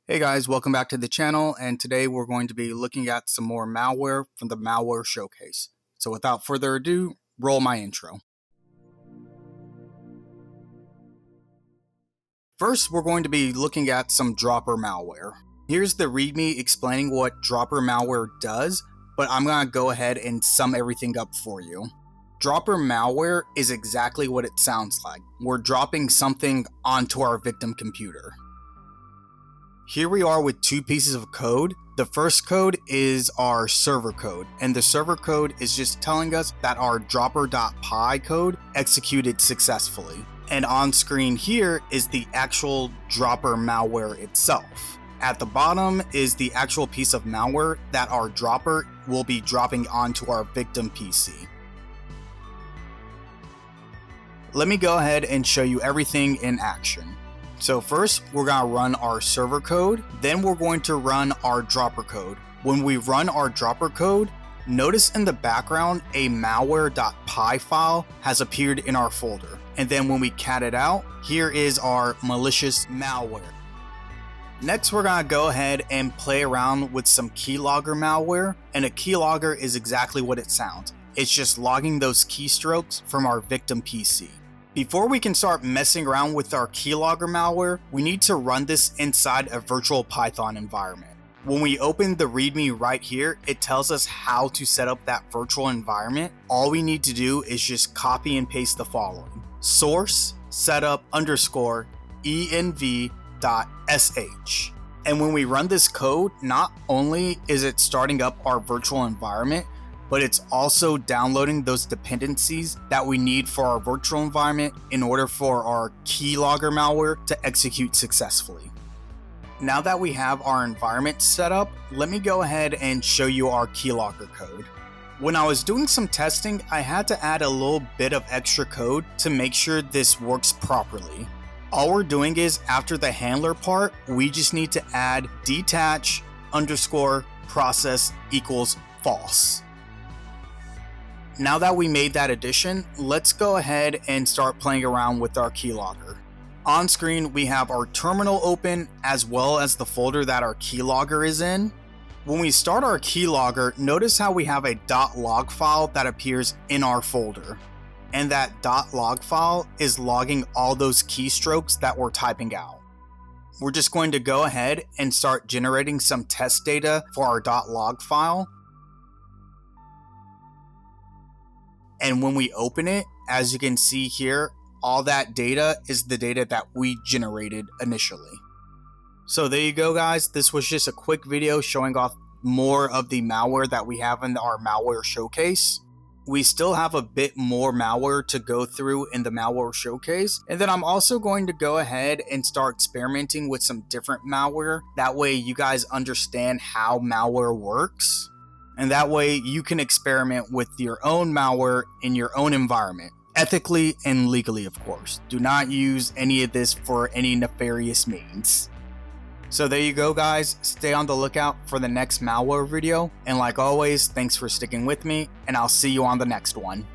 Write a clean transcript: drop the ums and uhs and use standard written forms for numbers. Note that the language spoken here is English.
Hey guys, welcome back to the channel, and today we're going to be looking at some more malware from the Malware Showcase. So without further ado, roll my intro. First, we're going to be looking at some dropper malware. Here's the README explaining what dropper malware does, but I'm going to go ahead and sum everything up for you. Dropper malware is exactly what it sounds like. We're dropping something onto our victim computer. Here we are with two pieces of code. The first code is our server code, and the server code is just telling us that our dropper.py code executed successfully. And on screen here is the actual dropper malware itself. At the bottom is the actual piece of malware that our dropper will be dropping onto our victim PC. Let me go ahead and show you everything in action. So first, we're going to run our server code, then we're going to run our dropper code. When we run our dropper code, notice in the background a malware.py file has appeared in our folder. And then when we cat it out, here is our malicious malware. Next, we're going to go ahead and play around with some keylogger malware, and a keylogger is exactly what it sounds. It's just logging those keystrokes from our victim PC. Before we can start messing around with our keylogger malware, we need to run this inside a virtual Python environment. When we open the README right here, it tells us how to set up that virtual environment. All we need to do is just copy and paste the following: source setup _ env.sh. And when we run this code, not only is it starting up our virtual environment, but it's also downloading those dependencies that we need for our virtual environment in order for our keylogger malware to execute successfully. Now that we have our environment set up, let me go ahead and show you our keylogger code. When I was doing some testing, I had to add a little bit of extra code to make sure this works properly. All we're doing is, after the handler part, we just need to add detach _ process equals false. Now that we made that addition, let's go ahead and start playing around with our keylogger. On screen, we have our terminal open as well as the folder that our keylogger is in. When we start our keylogger, notice how we have a .log file that appears in our folder. And that .log file is logging all those keystrokes that we're typing out. We're just going to go ahead and start generating some test data for our .log file. And when we open it, as you can see here, all that data is the data that we generated initially. So there you go, guys. This was just a quick video showing off more of the malware that we have in our malware showcase. We still have a bit more malware to go through in the malware showcase. And then I'm also going to go ahead and start experimenting with some different malware. That way you guys understand how malware works. And that way you can experiment with your own malware in your own environment, ethically and legally, of course. Do not use any of this for any nefarious means. So there you go, guys. Stay on the lookout for the next malware video. And like always, thanks for sticking with me, and I'll see you on the next one.